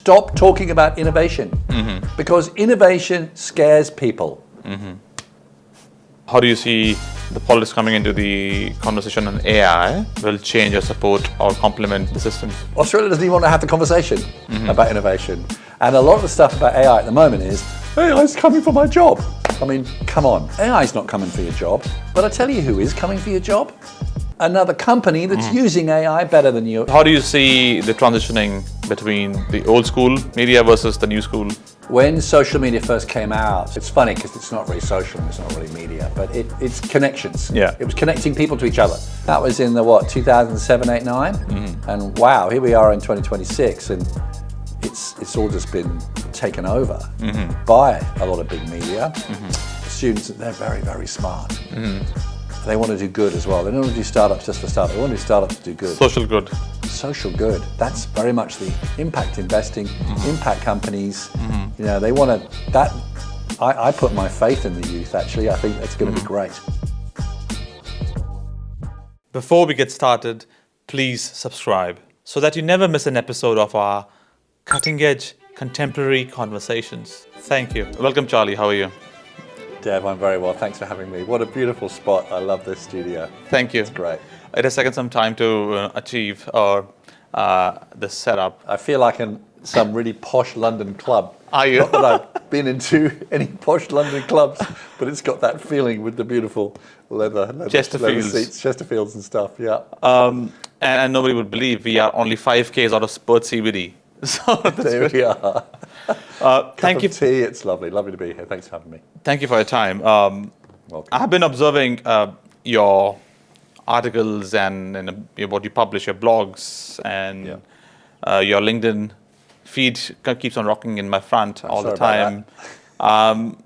stop talking about innovation because innovation scares people. How do you see the politics coming into the conversation on AI will change or support or complement the systems? Australia doesn't even want to have the conversation about innovation. And a lot of the stuff about AI at the moment is, AI is coming for my job. I mean, come on, AI is not coming for your job. But I tell you who is coming for your job. Another company that's using AI better than you. How do you see the transitioning between the old school media versus the new school? When social media first came out, it's funny because it's not really social, it's not really media, but it's connections. Yeah. It was connecting people to each other. That was in the 2007, 8, 9? And wow, here we are in 2026 and it's all just been taken over by a lot of big media. Students, they're very, very smart. They want to do good as well. They don't want to do startups just for startups. They want to do startups to do good. Social good. Social good. That's very much the impact investing, impact companies. You know, they want to, that, I put my faith in the youth actually. I think that's going to be great. Before we get started, please subscribe so that you never miss an episode of our cutting edge contemporary conversations. Thank you. Welcome, Charlie. How are you? Dev, I'm very well. Thanks for having me. What a beautiful spot. I love this studio. Thank you. It's great. It has taken some time to achieve the setup. I feel like in some really posh London club. Are you? Not that I've been into any posh London clubs, but it's got that feeling with the beautiful leather Chesterfields. seats, Chesterfields and stuff, yeah. And nobody would believe we are only 5 Ks out of Spurt CBD. So there we are. Thank you. Tea, it's lovely to be here. Thanks for having me. Thank you for your time. Welcome. I have been observing your articles and what you publish, your blogs, and your LinkedIn feed keeps on rocking in my front all the time. And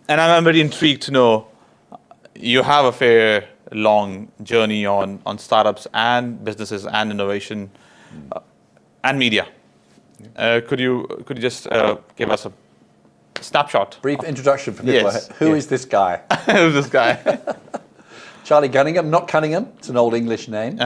I'm very intrigued to know you have a fair long journey on startups and businesses and innovation and media. Could you just give us a snapshot? Brief introduction for people. Yes. Who is this guy? Who's this guy? Charlie Gunningham, not Cunningham. It's an old English name.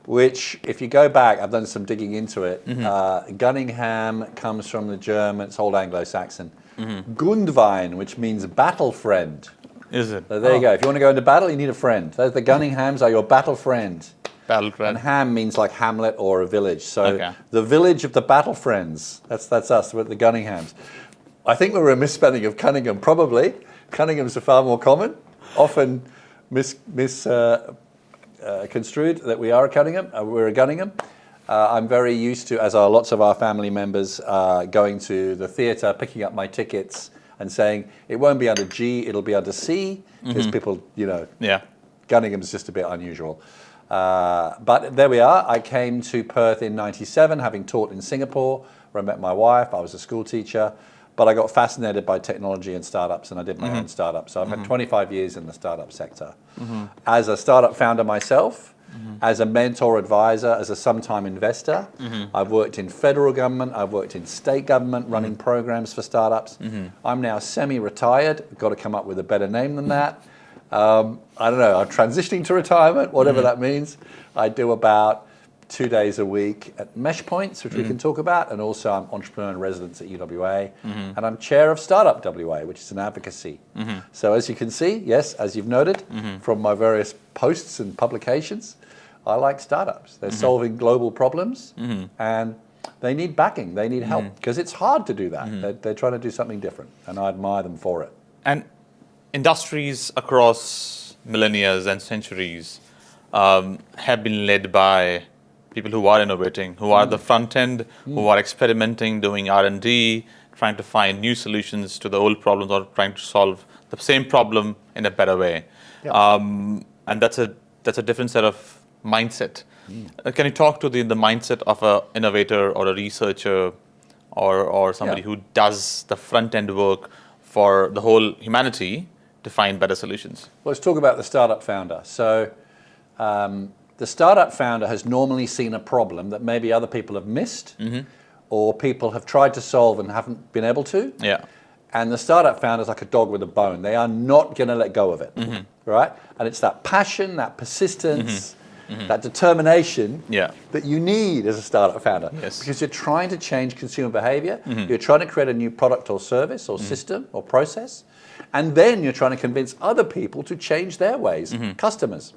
Which, if you go back, I've done some digging into it. Gunningham comes from the German, it's old Anglo-Saxon. Gundwein, which means battle friend. Is it? So there you go. If you want to go into battle, you need a friend. The Gunninghams are your battle friend. Battle friend. And ham means like hamlet or a village. So the village of the battle friends. That's us, the Gunninghams. I think we were a misspelling of Cunningham, probably. Cunninghams are far more common, often misconstrued that we are a Cunningham. We're a Gunningham. I'm very used to, as are lots of our family members, going to the theatre, picking up my tickets and saying, it won't be under G, it'll be under C, because people, Gunningham's just a bit unusual. But there we are. I came to Perth in '97, having taught in Singapore, where I met my wife. I was a school teacher, but I got fascinated by technology and startups, and I did my own startup. So I've had 25 years in the startup sector. As a startup founder myself, as a mentor advisor, as a sometime investor, I've worked in federal government, I've worked in state government, running programs for startups. I'm now semi-retired. Got to come up with a better name than that. I don't know, I'm transitioning to retirement, whatever that means. I do about 2 days a week at Mesh Points, which we can talk about, and also I'm entrepreneur in residence at UWA, and I'm chair of Startup WA, which is an advocacy. So as you can see, yes, as you've noted, from my various posts and publications, I like startups. They're solving global problems, and they need backing, they need help, because it's hard to do that. They're trying to do something different, and I admire them for it. And industries across millennia and centuries have been led by people who are innovating, who are the front end, who are experimenting, doing R&D, trying to find new solutions to the old problems or trying to solve the same problem in a better way. And that's a different set of mindset. Can you talk to the mindset of an innovator or a researcher or somebody who does the front end work for the whole humanity to find better solutions? Well, let's talk about the startup founder. So the startup founder has normally seen a problem that maybe other people have missed or people have tried to solve and haven't been able to. And the startup founder is like a dog with a bone. They are not going to let go of it, right? And it's that passion, that persistence, that determination Yeah. that you need as a startup founder. Yes. Because you're trying to change consumer behavior, you're trying to create a new product or service or system or process, and then you're trying to convince other people to change their ways, customers.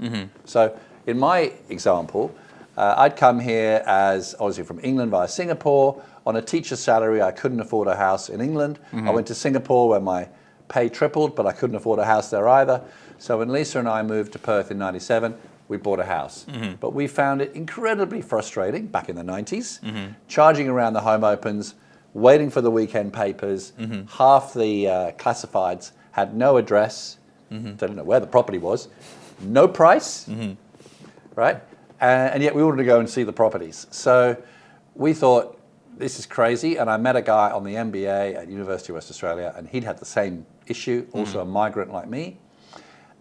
So in my example, I'd come here as obviously from England via Singapore on a teacher's salary. I couldn't afford a house in England. I went to Singapore where my pay tripled, but I couldn't afford a house there either. So when Lisa and I moved to Perth in '97, we bought a house. But we found it incredibly frustrating back in the 90s, charging around the home opens, waiting for the weekend papers. Half the classifieds had no address. They didn't know where the property was. No price, right? And yet we wanted to go and see the properties. So we thought, this is crazy. And I met a guy on the MBA at University of West Australia, and he'd had the same issue, also a migrant like me.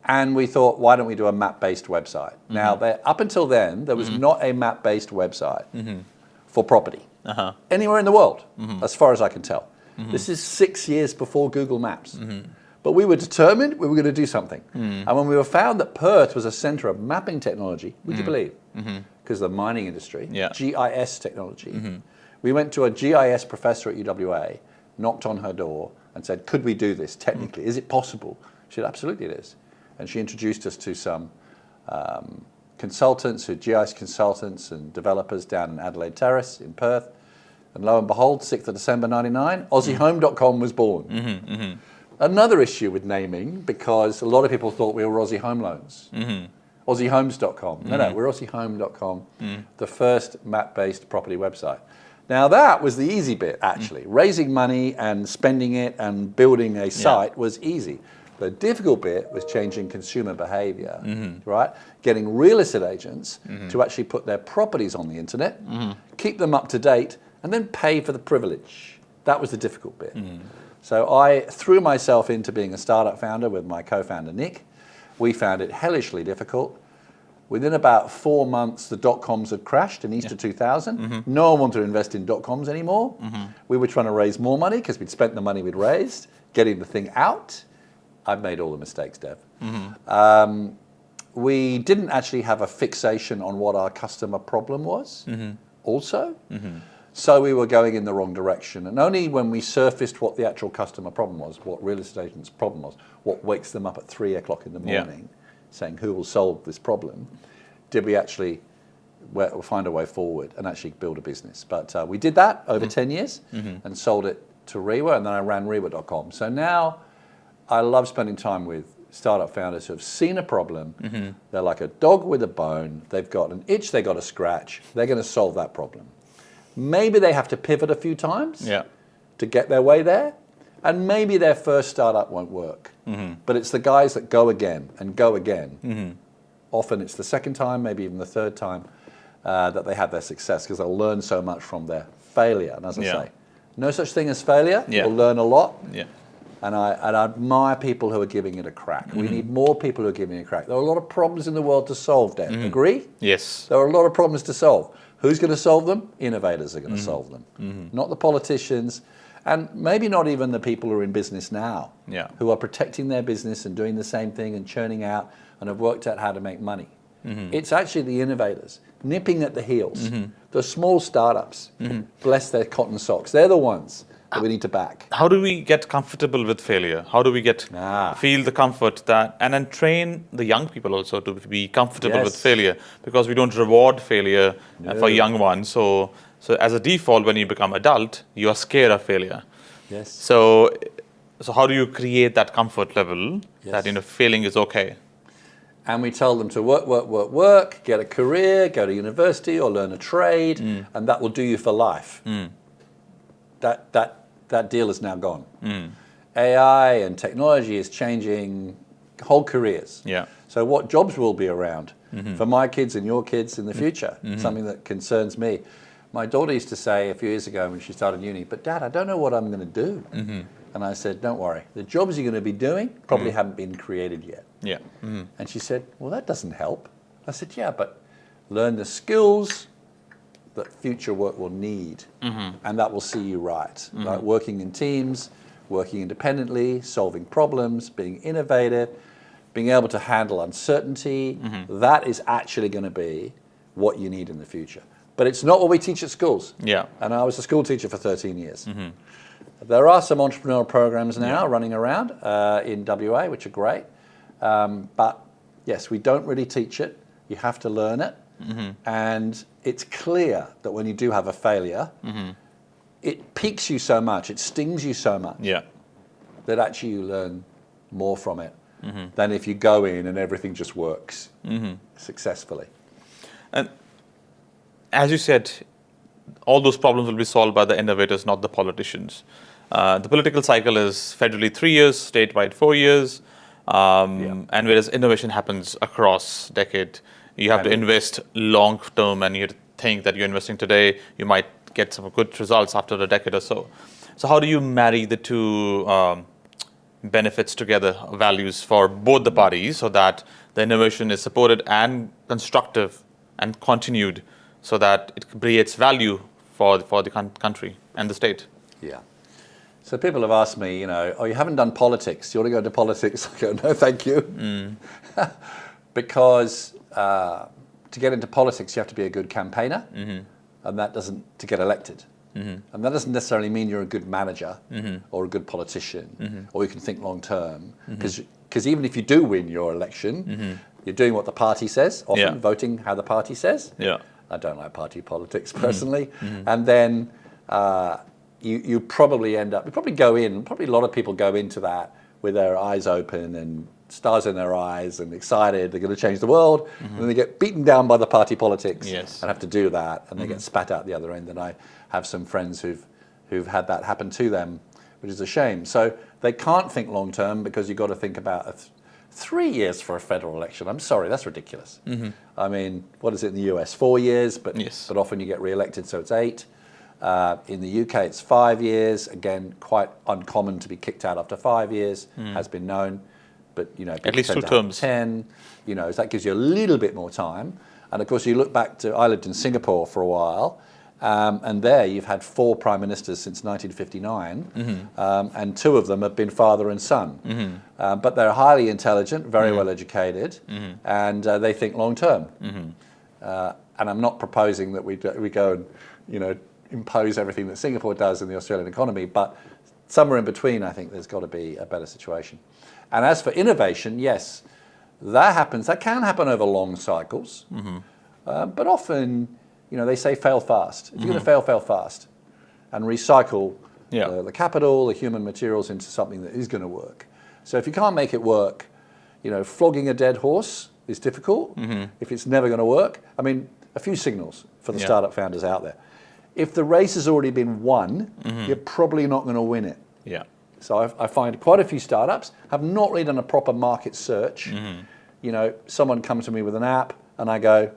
And we thought, why don't we do a map-based website? Now, up until then, there was not a map-based website for property anywhere in the world, as far as I can tell. This is 6 years before Google Maps. But we were determined we were going to do something. And when we were found that Perth was a centre of mapping technology, would you believe? Because of the mining industry, GIS technology. We went to a GIS professor at UWA, knocked on her door and said, could we do this technically? Is it possible? She said, absolutely it is. And she introduced us to some consultants, GIS consultants and developers down in Adelaide Terrace in Perth. And lo and behold, 6th of December 99, AussieHome.com was born. Another issue with naming, because a lot of people thought we were Aussie Home Loans. AussieHomes.com. No, we're AussieHome.com, the first map-based property website. Now that was the easy bit, actually. Raising money and spending it and building a site was easy. The difficult bit was changing consumer behavior, right? Getting real estate agents to actually put their properties on the internet, keep them up to date, and then pay for the privilege. That was the difficult bit. So I threw myself into being a startup founder with my co-founder, Nick. We found it hellishly difficult. Within about 4 months, the dot-coms had crashed in Easter 2000. No one wanted to invest in dot-coms anymore. We were trying to raise more money because we'd spent the money we'd raised, getting the thing out. I've made all the mistakes, Dev. We didn't actually have a fixation on what our customer problem was also. So we were going in the wrong direction. And only when we surfaced what the actual customer problem was, what real estate agent's problem was, what wakes them up at 3 o'clock in the morning, saying who will solve this problem, did we actually find a way forward and actually build a business. But we did that over 10 years and sold it to Rewa, and then I ran Rewa.com. So now I love spending time with startup founders who have seen a problem. They're like a dog with a bone. They've got an itch they got to scratch. They're going to solve that problem. Maybe they have to pivot a few times to get their way there. And maybe their first startup won't work. But it's the guys that go again and go again. Often it's the second time, maybe even the third time, that they have their success because they'll learn so much from their failure. And as I say, no such thing as failure. You'll learn a lot. And I admire people who are giving it a crack. We need more people who are giving it a crack. There are a lot of problems in the world to solve, Dev. Agree? Yes. There are a lot of problems to solve. Who's going to solve them? Innovators are going to solve them. Not the politicians, and maybe not even the people who are in business now, who are protecting their business and doing the same thing and churning out and have worked out how to make money. It's actually the innovators, nipping at the heels. The small startups, bless their cotton socks. They're the ones that we need to back. How do we get comfortable with failure? How do we get feel the comfort that, and then train the young people also to be comfortable with failure? Because we don't reward failure for young ones. So as a default, when you become adult, you are scared of failure. So how do you create that comfort level that failing is okay? And we tell them to work, get a career, go to university or learn a trade, and that will do you for life. That deal is now gone. AI and technology is changing whole careers. So what jobs will be around for my kids and your kids in the future? Something that concerns me. My daughter used to say a few years ago when she started uni, but Dad, I don't know what I'm going to do. And I said, don't worry. The jobs you're going to be doing probably haven't been created yet. And she said, well, that doesn't help. I said, yeah, but learn the skills that future work will need, and that will see you right. Like working in teams, working independently, solving problems, being innovative, being able to handle uncertainty, that is actually going to be what you need in the future. But it's not what we teach at schools. Yeah. And I was a school teacher for 13 years. There are some entrepreneurial programs now running around in WA, which are great. But yes, we don't really teach it. You have to learn it. And it's clear that when you do have a failure, it piques you so much, it stings you so much, that actually you learn more from it than if you go in and everything just works successfully. And as you said, all those problems will be solved by the innovators, not the politicians. The political cycle is federally 3 years, statewide 4 years, and whereas innovation happens across decade, you have to invest long term, and you have to think that you're investing today, you might get some good results after a decade or so. So how do you marry the two benefits together, values for both the parties, so that the innovation is supported and constructive and continued, so that it creates value for the country and the state? Yeah. So people have asked me, oh, you haven't done politics. Do you want to go into politics? I go, no, thank you. Because to get into politics, you have to be a good campaigner, and that doesn't, to get elected. And that doesn't necessarily mean you're a good manager or a good politician, or you can think long term. Because even if you do win your election, you're doing what the party says, often voting how the party says. I don't like party politics personally. And then you probably end up, probably a lot of people go into that with their eyes open and stars in their eyes and excited, they're going to change the world, and then they get beaten down by the party politics and have to do that, and they get spat out the other end. And I have some friends who've had that happen to them, which is a shame. So they can't think long term, because you've got to think about 3 years for a federal election. I'm sorry, that's ridiculous. I mean, what is it in the US? 4 years, but often you get re-elected, so it's 8. In the UK, it's 5 years. Again, quite uncommon to be kicked out after 5 years, has been known. But at least 2 terms. 10. So that gives you a little bit more time. And of course, you look back to, I lived in Singapore for a while, and there you've had 4 prime ministers since 1959, and 2 of them have been father and son. But they're highly intelligent, very well educated, and they think long term. And I'm not proposing that we go and impose everything that Singapore does in the Australian economy, but somewhere in between, I think there's got to be a better situation. And as for innovation, yes, that can happen over long cycles, but often, they say fail fast. If you're going to fail fast, and recycle the capital, the human materials into something that is going to work. So if you can't make it work, flogging a dead horse is difficult. If it's never going to work, I mean, a few signals for the startup founders out there. If the race has already been won, you're probably not going to win it. So I find quite a few startups have not really done a proper market search. Someone comes to me with an app, and I go,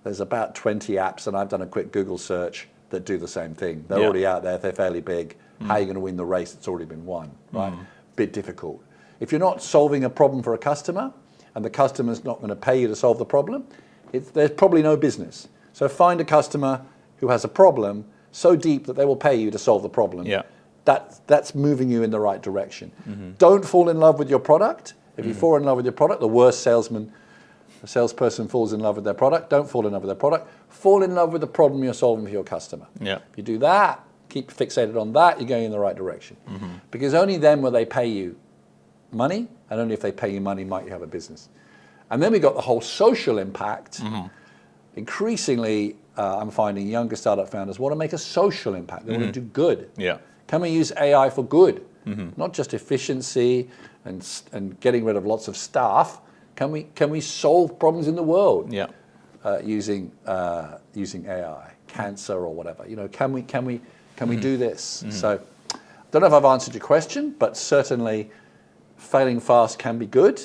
there's about 20 apps, and I've done a quick Google search that do the same thing. They're already out there, they're fairly big. How are you going to win the race that's already been won, right? Bit difficult. If you're not solving a problem for a customer, and the customer's not going to pay you to solve the problem, there's probably no business. So find a customer who has a problem so deep that they will pay you to solve the problem. That's moving you in the right direction. Don't fall in love with your product. If you fall in love with your product, the worst salesperson falls in love with their product. Don't fall in love with their product. Fall in love with the problem you're solving for your customer. If you do that, keep fixated on that, you're going in the right direction. Because only then will they pay you money, and only if they pay you money might you have a business. And then we got the whole social impact. Increasingly, I'm finding younger startup founders want to make a social impact. They want to do good. Can we use AI for good? Not just efficiency and getting rid of lots of staff. Can we solve problems in the world using AI, cancer or whatever? Can we do this? So, I don't know if I've answered your question, but certainly failing fast can be good.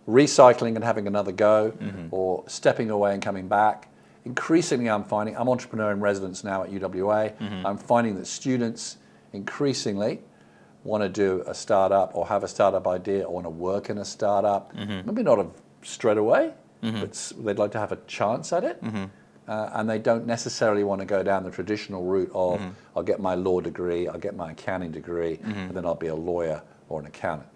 Recycling and having another go, or stepping away and coming back. Increasingly, I'm entrepreneur in residence now at UWA. I'm finding that students increasingly want to do a startup or have a startup idea or want to work in a startup. Maybe not straight away, but they'd like to have a chance at it. And they don't necessarily want to go down the traditional route of, I'll get my law degree, I'll get my accounting degree, and then I'll be a lawyer or an accountant.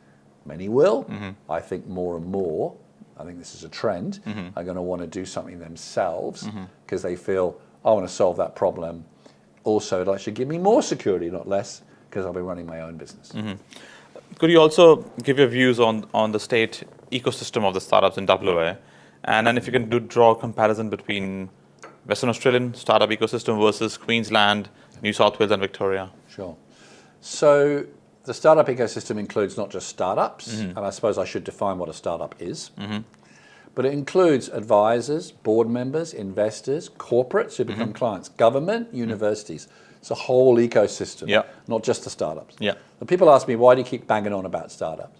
Many will. I think more and more, I think this is a trend, are going to want to do something themselves because they feel, I want to solve that problem. Also, it'll actually give me more security, not less, because I'll be running my own business. Could you also give your views on the state ecosystem of the startups in WA? And then if you can draw a comparison between Western Australian startup ecosystem versus Queensland, New South Wales and Victoria. Sure. So the startup ecosystem includes not just startups, and I suppose I should define what a startup is, but it includes advisors, board members, investors, corporates who become clients, government, universities. It's a whole ecosystem, not just the startups. And people ask me, why do you keep banging on about startups?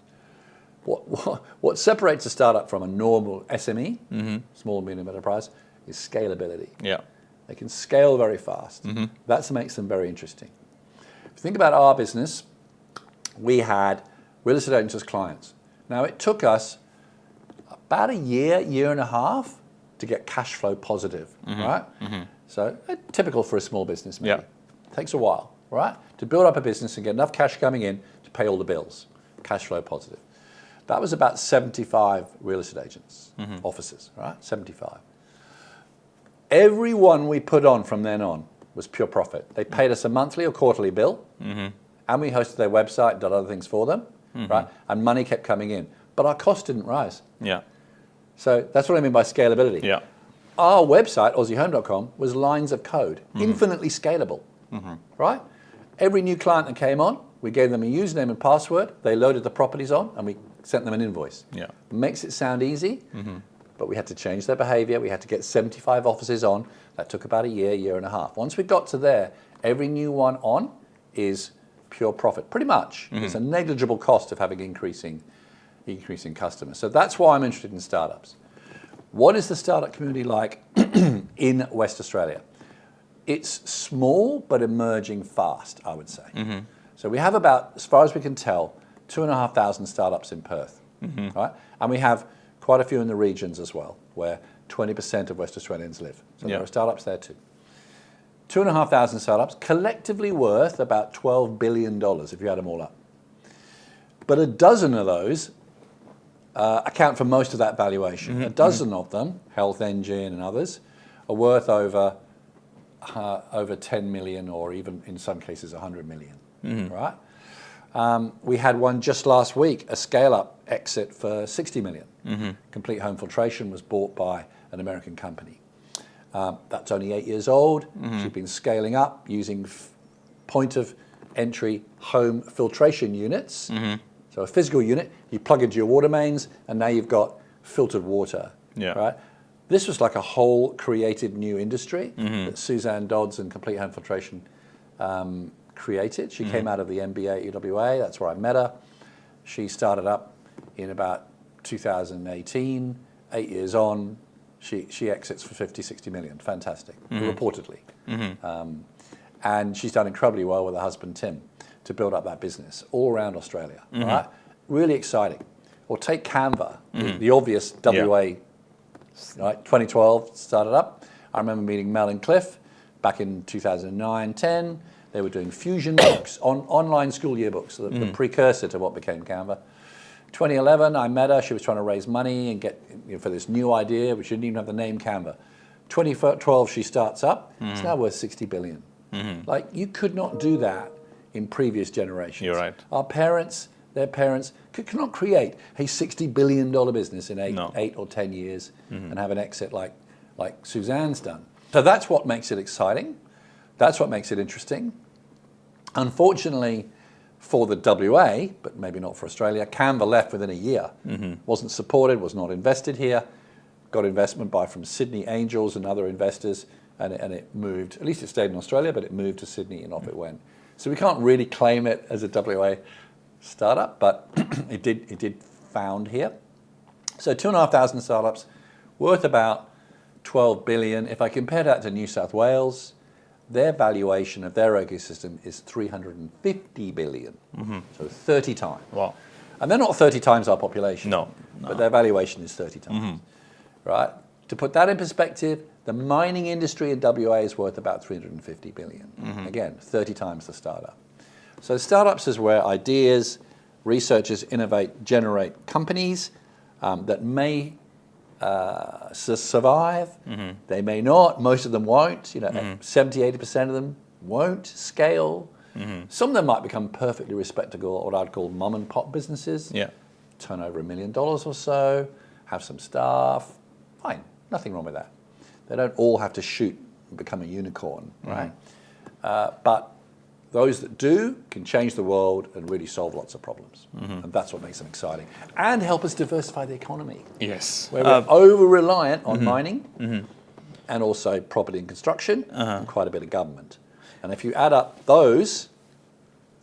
What separates a startup from a normal SME, small and medium enterprise, is scalability. They can scale very fast. That makes them very interesting. If you think about our business, we had real estate agents as clients. Now, it took us about a year and a half to get cash flow positive, right? So typical for a small business, maybe. Takes a while, right? To build up a business and get enough cash coming in to pay all the bills, cash flow positive. That was about 75 real estate agents, offices, right? 75. Every one we put on from then on was pure profit. They paid us a monthly or quarterly bill, and we hosted their website, did other things for them, right? And money kept coming in. But our cost didn't rise. So that's what I mean by scalability. Our website, AussieHome.com, was lines of code, infinitely scalable, right? Every new client that came on, we gave them a username and password, they loaded the properties on, and we sent them an invoice. Makes it sound easy, but we had to change their behavior. We had to get 75 offices on. That took about a year and a half. Once we got to there, every new one on is pure profit, pretty much. It's a negligible cost of having increasing customers. So that's why I'm interested in startups. What is the startup community like in West Australia? It's small but emerging fast, I would say. So we have about, as far as we can tell, 2,500 startups in Perth, right? And we have quite a few in the regions as well, where 20% of West Australians live. So there are startups there too. 2,500 startups, collectively worth about $12 billion if you add them all up. But a dozen of those account for most of that valuation. A dozen of them, Health Engine and others, are worth over 10 million or even in some cases 100 million, right? We had one just last week, a scale-up exit for 60 million. Complete Home Filtration was bought by an American company. That's only 8 years old. She's been scaling up using point-of-entry home filtration units. So a physical unit, you plug into your water mains, and now you've got filtered water, right? This was like a whole created new industry that Suzanne Dodds and Complete Home Filtration created. She came out of the MBA at UWA. That's where I met her. She started up in about 2018. 8 years on, she exits for 50, 60 million. Fantastic, reportedly. And she's done incredibly well with her husband, Tim, to build up that business all around Australia. Right? Really exciting. Or take Canva, the obvious WA, right? 2012 started up. I remember meeting Mel and Cliff back in 2009, 10. They were doing Fusion books, online school yearbooks, the precursor to what became Canva. 2011, I met her. She was trying to raise money and get for this new idea, which didn't even have the name Canva. 2012, she starts up. It's now worth 60 billion. Like, you could not do that in previous generations. You're right. Our parents, their parents, could not create a $60 billion business in eight or 10 years and have an exit like Suzanne's done. So that's what makes it exciting. That's what makes it interesting. Unfortunately, for the WA, but maybe not for Australia, Canva left within a year. Wasn't supported, was not invested here. Got investment from Sydney Angels and other investors, and it moved. At least it stayed in Australia, but it moved to Sydney and off it went. So we can't really claim it as a WA startup, but it did found here. So 2,500 startups, worth about 12 billion. If I compare that to New South Wales, their valuation of their ecosystem is 350 billion, so 30 times. Wow. And they're not 30 times our population, no. But their valuation is 30 times, right? To put that in perspective, the mining industry in WA is worth about 350 billion. Again, 30 times the startup. So startups is where ideas, researchers innovate, generate companies that may survive. They may not. Most of them won't. 70, 80% of them won't scale. Some of them might become perfectly respectable, what I'd call mom and pop businesses. Yeah. Turn over $1 million or so, have some staff. Fine, nothing wrong with that. They don't all have to shoot and become a unicorn, right? But those that do can change the world and really solve lots of problems. And that's what makes them exciting. And help us diversify the economy. Yes. Where we're over-reliant on mining and also property and construction and quite a bit of government. And if you add up those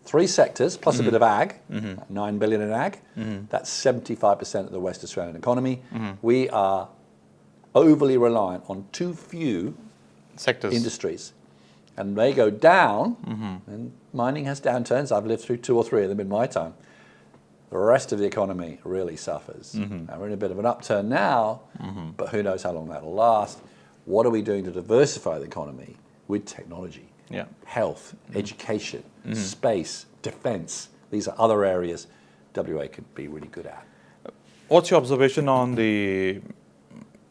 3 sectors plus a bit of ag, 9 billion in ag, that's 75% of the West Australian economy. We are overly reliant on too few sectors, industries. And they go down, and mining has downturns. I've lived through 2 or 3 of them in my time. The rest of the economy really suffers. Now, we're in a bit of an upturn now, but who knows how long that'll last. What are we doing to diversify the economy with technology? Yeah. Health, education, space, defense. These are other areas WA could be really good at. What's your observation on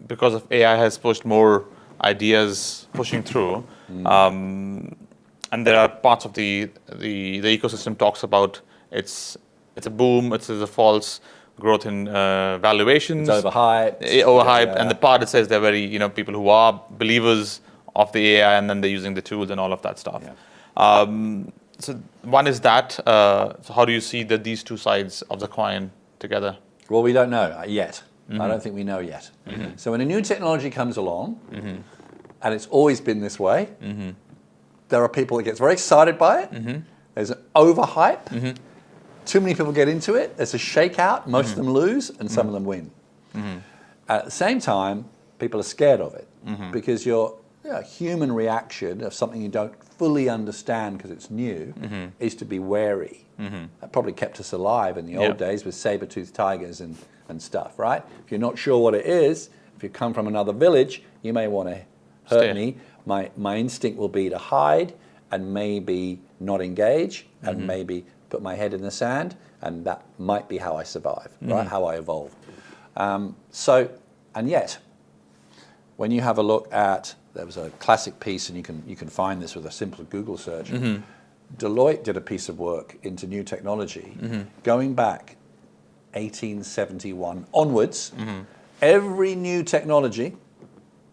because of AI has pushed more ideas pushing through, and there are parts of the ecosystem talks about it's a boom, it's a false growth in valuations. It's overhyped. Overhyped, and the part it says they're very, people who are believers of the AI, and then they're using the tools and all of that stuff. Yeah. So one is that. So how do you see these two sides of the coin together? Well, we don't know yet. I don't think we know yet. So when a new technology comes along, and it's always been this way, there are people that get very excited by it. There's an overhype. Too many people get into it. There's a shakeout. Most of them lose, and some of them win. At the same time, people are scared of it because your human reaction of something you don't fully understand because it's new is to be wary. That probably kept us alive in the old days with saber-toothed tigers and stuff, right? If you're not sure what it is, if you come from another village, you may want to hurt me. My instinct will be to hide and maybe not engage and maybe put my head in the sand, and that might be how I survive, right? How I evolve. And yet, when you have a look at, there was a classic piece, and you can find this with a simple Google search. Deloitte did a piece of work into new technology, going back 1871 onwards. Every new technology,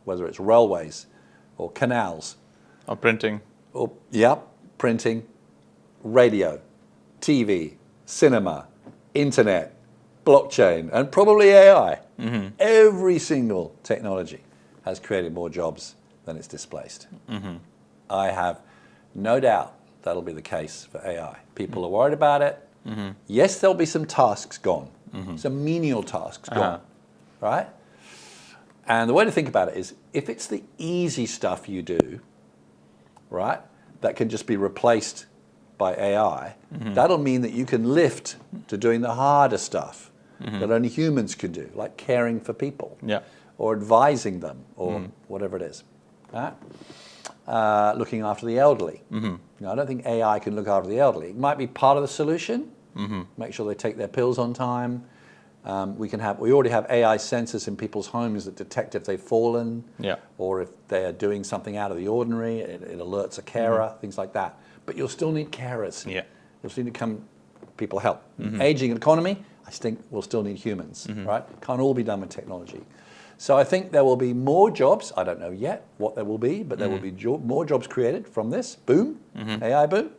whether it's railways or canals, or printing, printing, radio, TV, cinema, internet, blockchain, and probably AI. Every single technology has created more jobs than it's displaced. I have no doubt that'll be the case for AI. People are worried about it. Yes, there'll be some tasks gone, some menial tasks gone, right? And the way to think about it is, if it's the easy stuff you do, right, that can just be replaced by AI, that'll mean that you can lift to doing the harder stuff that only humans can do, like caring for people, or advising them, or whatever it is, right? Looking after the elderly. I don't think AI can look after the elderly. It might be part of the solution. Make sure they take their pills on time. We already have AI sensors in people's homes that detect if they've fallen, or if they're doing something out of the ordinary. It alerts a carer, things like that. But you'll still need carers. You'll still need people help. Aging economy, I think we'll still need humans, right? Can't all be done with technology. So I think there will be more jobs. I don't know yet what there will be, but there will be more jobs created from this boom, AI boom,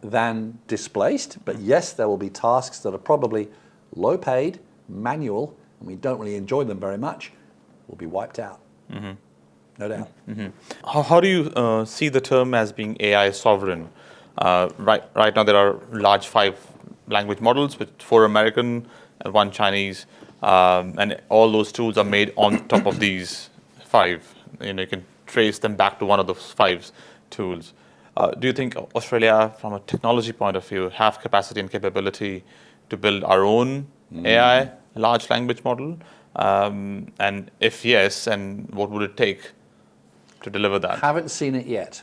than displaced. But yes, there will be tasks that are probably low paid, manual, and we don't really enjoy them very much, will be wiped out. No doubt. How do you see the term as being AI sovereign? Right now there are large 5 language models with 4 American and 1 Chinese, and all those tools are made on top of these 5. You can trace them back to one of those 5 tools. Do you think Australia, from a technology point of view, have capacity and capability to build our own AI, large language model? And if yes, and what would it take to deliver that? Haven't seen it yet,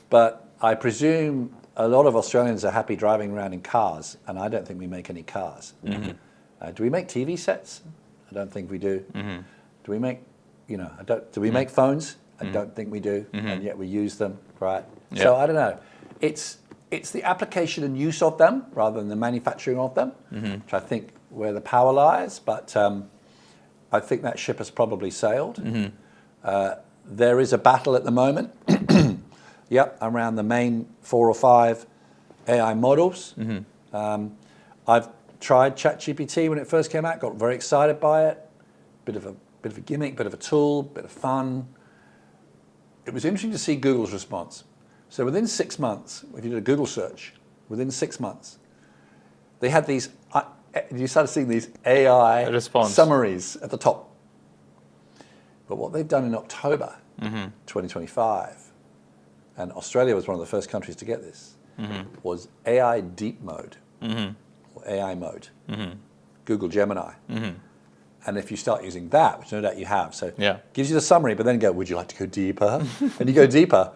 but I presume a lot of Australians are happy driving around in cars, and I don't think we make any cars. Do we make TV sets? I don't think we do. Do we make, do we make phones? I don't think we do, and yet we use them, right? Yeah. So I don't know. It's the application and use of them rather than the manufacturing of them, which I think where the power lies. But I think that ship has probably sailed. There is a battle at the moment, around the main 4 or 5 AI models. I've tried ChatGPT when it first came out, got very excited by it. Bit of a gimmick, bit of a tool, bit of fun. It was interesting to see Google's response. So within 6 months, if you did a Google search, within 6 months, they had these, you started seeing these AI summaries at the top. But what they've done in October 2025, and Australia was one of the first countries to get this, was AI deep mode, or AI mode, Google Gemini. And if you start using that, which no doubt you have, so it gives you the summary, but then go, would you like to go deeper? And you go deeper,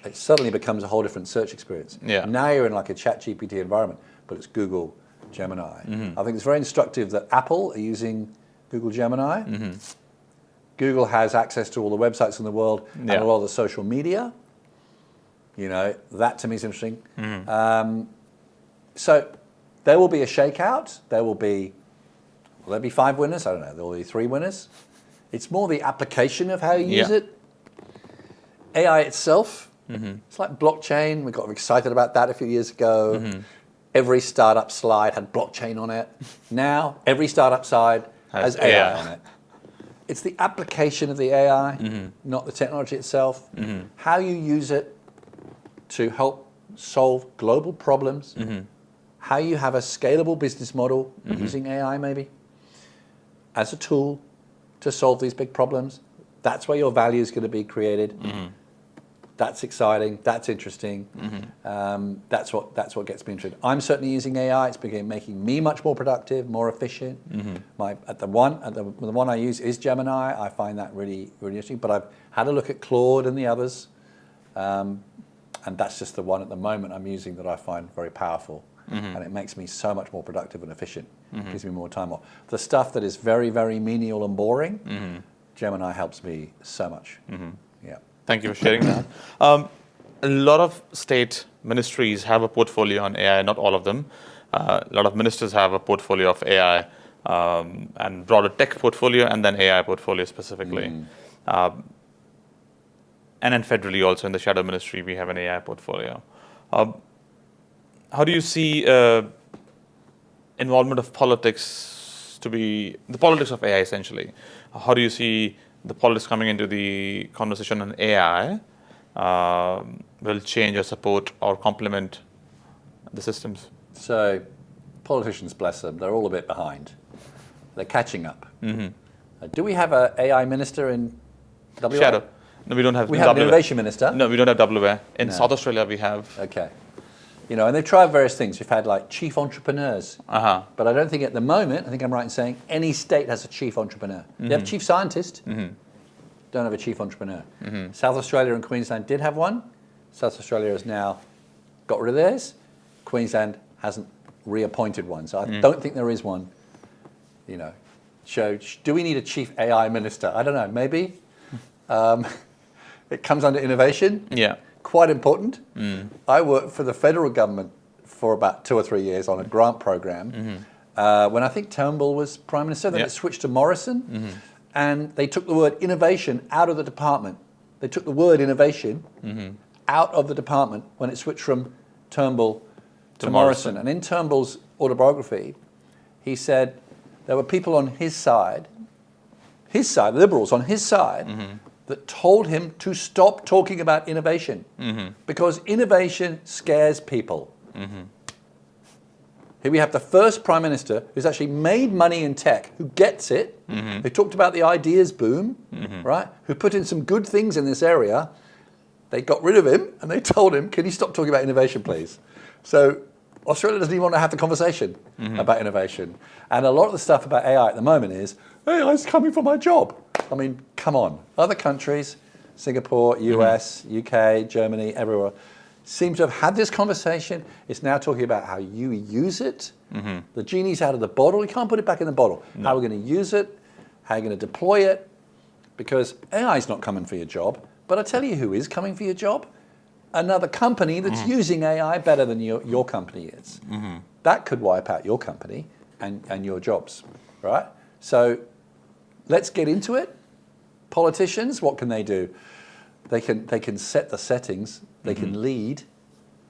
it suddenly becomes a whole different search experience. Now you're in like a ChatGPT environment, but it's Google Gemini. I think it's very instructive that Apple are using Google Gemini. Google has access to all the websites in the world and a lot of the social media. That to me is interesting. So there will be a shakeout. Will there be 5 winners? I don't know. There will be 3 winners. It's more the application of how you use it. AI itself, it's like blockchain. We got excited about that a few years ago. Every startup slide had blockchain on it. Now, every startup slide has AI on it. It's the application of the AI, not the technology itself. How you use it to help solve global problems. How you have a scalable business model using AI maybe as a tool to solve these big problems. That's where your value is going to be created. That's exciting. That's interesting. That's what gets me interested. I'm certainly using AI. It's making me much more productive, more efficient. The one I use is Gemini. I find that really, really interesting. But I've had a look at Claude and the others, and that's just the one at the moment I'm using that I find very powerful. And it makes me so much more productive and efficient. Gives me more time off. The stuff that is very, very menial and boring, Gemini helps me so much. Thank you for sharing that. A lot of state ministries have a portfolio on AI, not all of them. A lot of ministers have a portfolio of AI and broader tech portfolio and then AI portfolio specifically. And then federally also in the shadow ministry, we have an AI portfolio. How do you see involvement of politics to be, the politics of AI essentially? How do you see the politics coming into the conversation on AI will change or support or complement the systems? So politicians, bless them, they're all a bit behind. They're catching up. Do we have an AI minister in WA? Shadow. No, we don't have. We have an innovation minister. No, we don't have WA. In South Australia, we have. Okay. And they've tried various things. We've had like chief entrepreneurs. But I don't think at the moment, I think I'm right in saying, any state has a chief entrepreneur. They have a chief scientist, don't have a chief entrepreneur. South Australia and Queensland did have one. South Australia has now got rid of theirs. Queensland hasn't reappointed one. So I don't think there is one. So do we need a chief AI minister? I don't know, maybe. It comes under innovation. Quite important. I worked for the federal government for about 2 or 3 years on a grant program. When I think Turnbull was Prime Minister, then it switched to Morrison, and they took the word innovation out of the department. They took the word innovation out of the department when it switched from Turnbull to Morrison. And in Turnbull's autobiography, he said there were people on his side, liberals on his side, that told him to stop talking about innovation because innovation scares people. Here we have the first Prime Minister who's actually made money in tech, who gets it, who talked about the ideas boom, right? Who put in some good things in this area. They got rid of him and they told him, can you stop talking about innovation, please? So Australia doesn't even want to have the conversation about innovation. And a lot of the stuff about AI at the moment is, AI is coming for my job. I mean, come on. Other countries, Singapore, US, UK, Germany, everywhere, seems to have had this conversation. It's now talking about how you use it. The genie's out of the bottle. You can't put it back in the bottle. No. How we're going to use it, how you're going to deploy it, because AI's not coming for your job. But I tell you who is coming for your job. Another company that's using AI better than your company is. That could wipe out your company and your jobs, right? So let's get into it. Politicians, what can they do? They can set the settings. They can lead,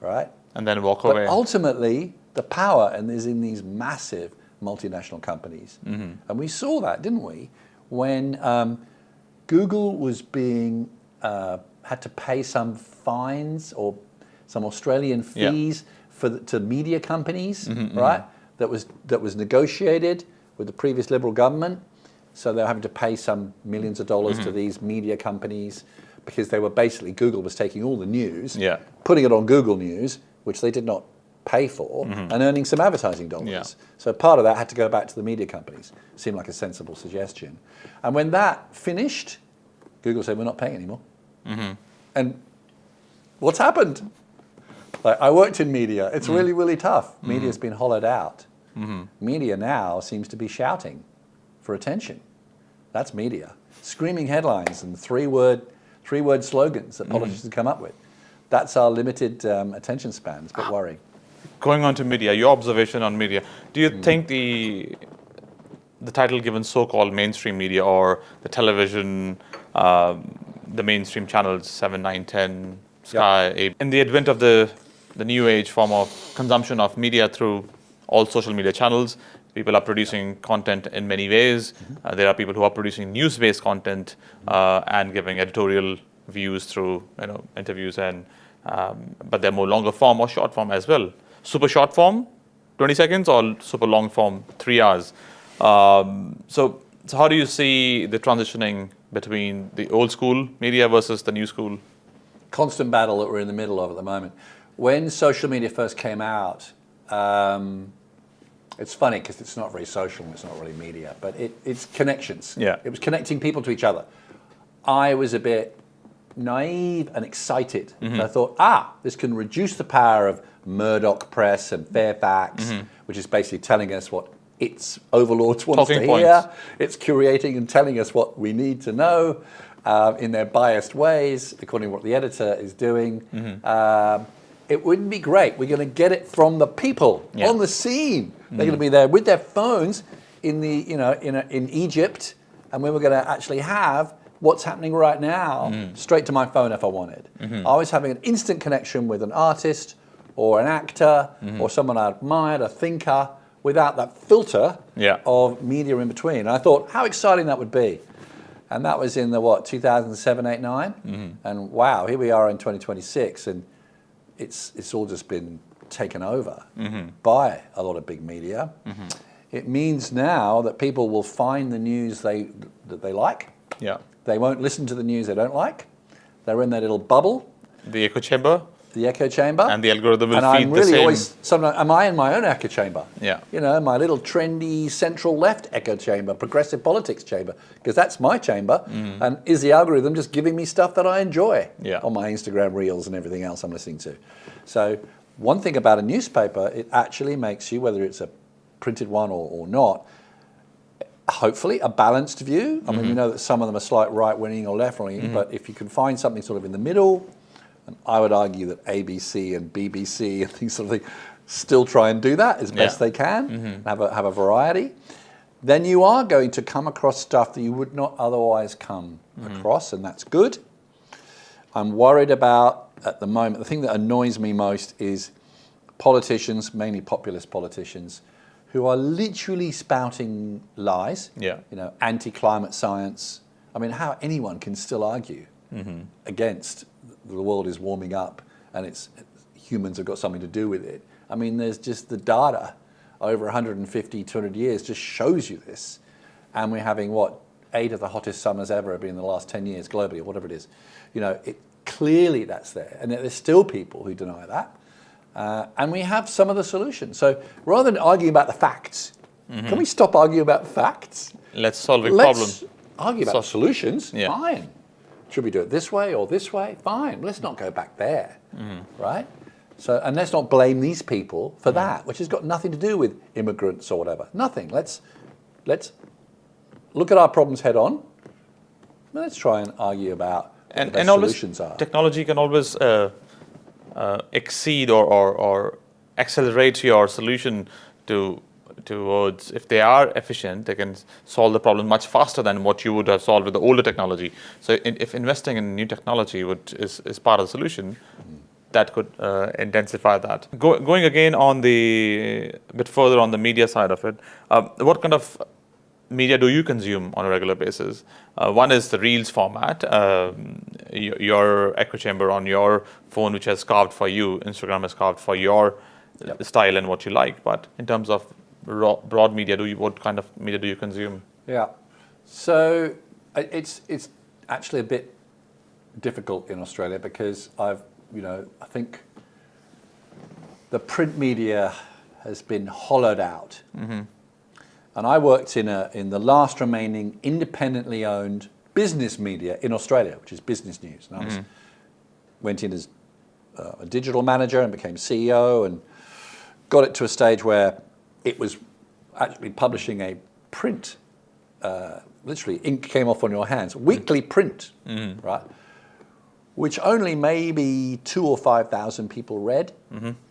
right? And then walk away. But ultimately, the power is in these massive multinational companies. And we saw that, didn't we? When Google was being had to pay some fines or some Australian fees to media companies, right? That was negotiated with the previous Liberal government. So they were having to pay some millions of dollars to these media companies because they were basically, Google was taking all the news, putting it on Google News, which they did not pay for, and earning some advertising dollars. So part of that had to go back to the media companies. Seemed like a sensible suggestion. And when that finished, Google said, we're not paying anymore. And what's happened? Like, I worked in media. It's really, really tough. Media's been hollowed out. Media now seems to be shouting for attention. That's media. Screaming headlines and three-word slogans that politicians come up with. That's our limited attention span. It's a bit worrying. Going on to media, your observation on media. Do you think the title given so-called mainstream media or the television, the mainstream channels 7, 9, 10, Sky, 8, in the advent of the new age form of consumption of media through all social media channels, people are producing content in many ways. There are people who are producing news-based content and giving editorial views through interviews, and but they're more longer form or short form as well. Super short form, 20 seconds, or super long form, 3 hours. So how do you see the transitioning between the old school media versus the new school? Constant battle that we're in the middle of at the moment. When social media first came out, it's funny because it's not very social and it's not really media, but it's connections. It was connecting people to each other. I was a bit naive and excited. I thought, this can reduce the power of Murdoch Press and Fairfax, which is basically telling us what its overlords want to hear. It's curating and telling us what we need to know in their biased ways, according to what the editor is doing. It wouldn't be great. We're going to get it from the people on the scene. They're going to be there with their phones in Egypt, and we were going to actually have what's happening right now straight to my phone if I wanted. I was having an instant connection with an artist or an actor or someone I admired, a thinker, without that filter of media in between. And I thought, how exciting that would be. And that was in the 2007, 8, 9? And wow, here we are in 2026, and it's all just been taken over by a lot of big media. It means now that people will find the news that they like. They won't listen to the news they don't like. They're in their little bubble. The echo chamber. The echo chamber. And the algorithm will feed I'm really the same. always, sometimes, am I in my own echo chamber? You know, my little trendy central left echo chamber, progressive politics chamber, because that's my chamber. And is the algorithm just giving me stuff that I enjoy on my Instagram reels and everything else I'm listening to? So one thing about a newspaper, it actually makes you, whether it's a printed one or not, hopefully a balanced view. I mean, we know that some of them are slight right-wing or left-wing, but if you can find something sort of in the middle, and I would argue that ABC and BBC and things sort of thing still try and do that as best they can, have a variety, then you are going to come across stuff that you would not otherwise come across, and that's good. I'm worried about, at the moment, the thing that annoys me most is politicians, mainly populist politicians, who are literally spouting lies, anti-climate science. I mean, how anyone can still argue against the world is warming up and humans have got something to do with it. I mean, there's just the data over 150, 200 years just shows you this. And we're having, 8 of the hottest summers ever have been in the last 10 years globally, or whatever it is. Clearly that's there. And there's still people who deny that. And we have some of the solutions. So rather than arguing about the facts, can we stop arguing about facts? Let's solve a problem. Let's argue about solutions. Fine. Should we do it this way or this way? Fine. Let's not go back there. right? So, and let's not blame these people for that, which has got nothing to do with immigrants or whatever. Nothing. Let's look at our problems head on. Let's try and argue about what the best solutions are. Technology can always exceed or accelerate your solution towards, if they are efficient, they can solve the problem much faster than what you would have solved with the older technology. So if investing in new technology is part of the solution, that could intensify that. Going again on a bit further on the media side of it, what kind of media do you consume on a regular basis? One is the Reels format, your echo chamber on your phone, which has carved for you. Instagram has carved for your style and what you like. But in terms of broad media, what kind of media do you consume? Yeah, so it's actually a bit difficult in Australia because I think the print media has been hollowed out. And I worked in the last remaining independently owned business media in Australia, which is Business News. And I went in as a digital manager and became CEO and got it to a stage where it was actually publishing a print, literally ink came off on your hands, weekly print, right? Which only maybe 2,000 or 5,000 people read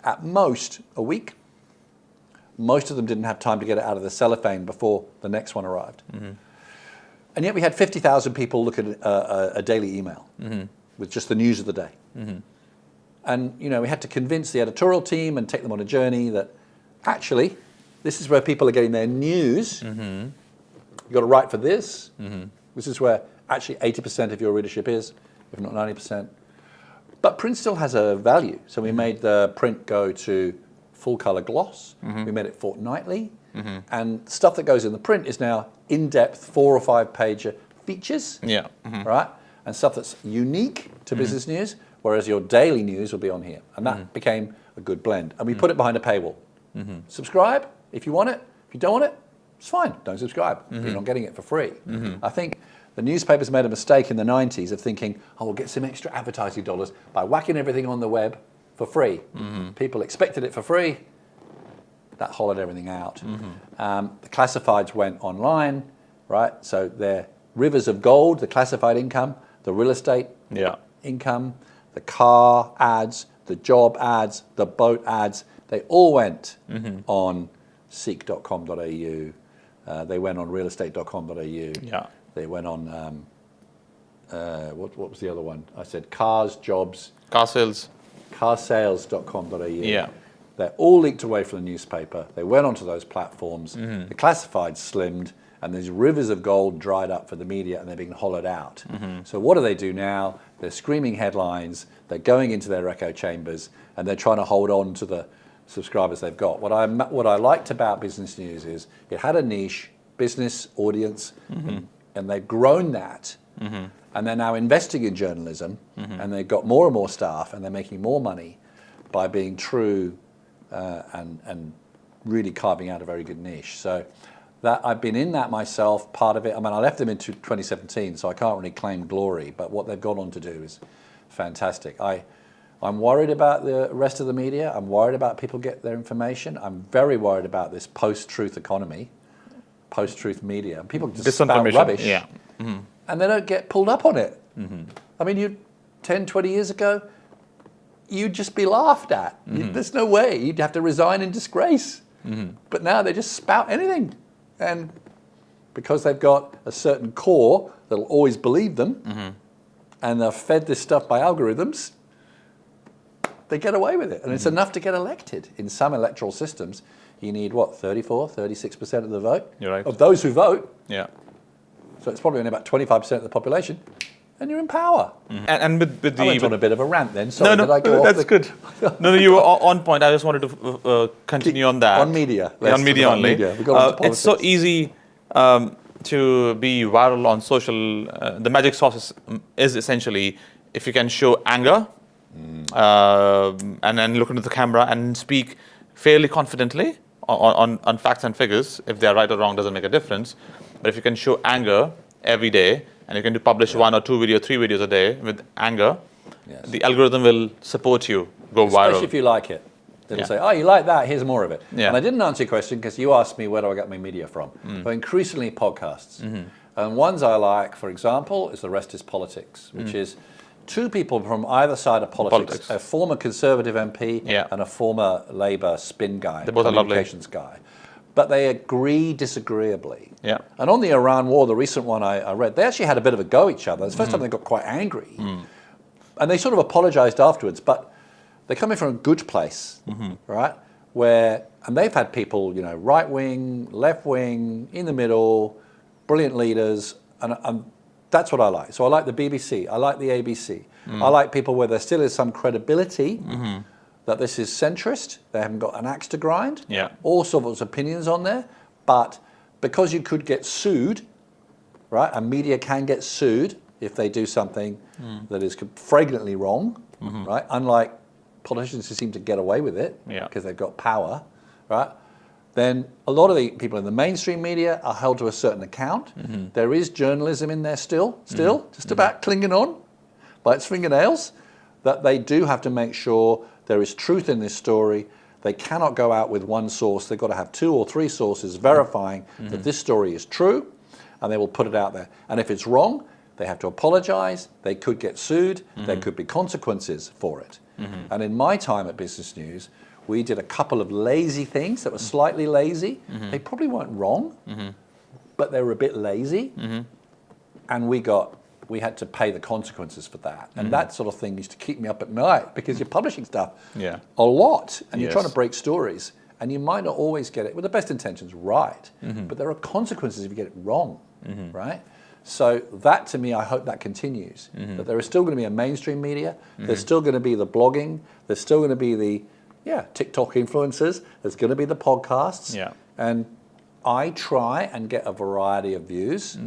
at most a week. Most of them didn't have time to get it out of the cellophane before the next one arrived. And yet we had 50,000 people look at a daily email with just the news of the day. And we had to convince the editorial team and take them on a journey that actually this is where people are getting their news. You've got to write for this. This is where actually 80% of your readership is, if not 90%. But print still has a value. So we made the print go to full color gloss. We made it fortnightly. And stuff that goes in the print is now in-depth 4 or 5 page features, right? And stuff that's unique to business news, whereas your daily news will be on here. And that became a good blend. And we put it behind a paywall. Subscribe if you want it. If you don't want it, it's fine. Don't subscribe. You're not getting it for free. I think the newspapers made a mistake in the 90s of thinking, we'll get some extra advertising dollars by whacking everything on the web for free. People expected it for free. That hollowed everything out. The classifieds went online, right? So they're rivers of gold, the classified income, the real estate income, the car ads, the job ads, the boat ads. They all went on seek.com.au. They went on realestate.com.au. They went on, what was the other one? I said cars, jobs. Car sales. Carsales.com.au. They're all leaked away from the newspaper. They went onto those platforms. The classifieds slimmed, and these rivers of gold dried up for the media, and they're being hollowed out. So what do they do now? They're screaming headlines. They're going into their echo chambers, and they're trying to hold on to the subscribers they've got. What I liked about Business News is it had a niche business audience, and they've grown that. And they're now investing in journalism, and they've got more and more staff, and they're making more money by being true and really carving out a very good niche. So that I've been in that myself, part of it. I mean, I left them in 2017, so I can't really claim glory, but what they've gone on to do is fantastic. I'm worried about the rest of the media. I'm worried about people get their information. I'm very worried about this post-truth economy, post-truth media. People just spout rubbish. And they don't get pulled up on it. I mean, 10, 20 years ago, you'd just be laughed at. There's no way. You'd have to resign in disgrace. But now they just spout anything. And because they've got a certain core that'll always believe them, and they're fed this stuff by algorithms, they get away with it. And it's enough to get elected. In some electoral systems, you need, 34, 36% of the vote? You're right. Of those who vote. So it's probably only about 25% of the population, and you're in power. And with the... I went on a bit of a rant then. Sorry, did I go that's good. No, you were on point. I just wanted to continue on that. On media. On media only. It's so easy to be viral on social. The magic sauce is essentially if you can show anger and then look into the camera and speak fairly confidently on facts and figures. If they're right or wrong doesn't make a difference. But if you can show anger every day, and you can publish 1 or 2 videos, 3 videos a day with anger, Yes. The algorithm will support you, go viral. Especially if you like it. It'll say, oh, you like that, here's more of it. Yeah. And I didn't answer your question because you asked me where do I get my media from. But increasingly podcasts. And ones I like, for example, is The Rest is Politics, which is two people from either side of politics. A former Conservative MP and a former Labour spin guy, They're both communications guy. But they agree disagreeably. Yeah. And on the Iran war, the recent one I read, they actually had a bit of a go at each other. It's the first time they got quite angry. And they sort of apologised afterwards, but they're coming from a good place, right? And they've had people, right wing, left wing, in the middle, brilliant leaders, and that's what I like. So I like the BBC, I like the ABC, I like people where there still is some credibility that this is centrist, they haven't got an axe to grind, all sorts of opinions on there, but because you could get sued, right, and media can get sued if they do something that is flagrantly wrong, right, unlike politicians who seem to get away with it because they've got power, right? Then a lot of the people in the mainstream media are held to a certain account. There is journalism in there still, just about clinging on by its fingernails, that they do have to make sure there is truth in this story. They cannot go out with one source. They've got to have 2 or 3 sources verifying that this story is true, and they will put it out there. And if it's wrong, they have to apologise. They could get sued. There could be consequences for it. And in my time at Business News, we did a couple of lazy things that were slightly lazy. They probably weren't wrong, but they were a bit lazy. And we had to pay the consequences for that. And that sort of thing used to keep me up at night because you're publishing stuff a lot and you're trying to break stories. And you might not always get it with the best intentions right, but there are consequences if you get it wrong, right? So that, to me, I hope that continues. That there is still going to be a mainstream media. There's still going to be the blogging. There's still going to be the TikTok influencers. There's going to be the podcasts. And I try and get a variety of views.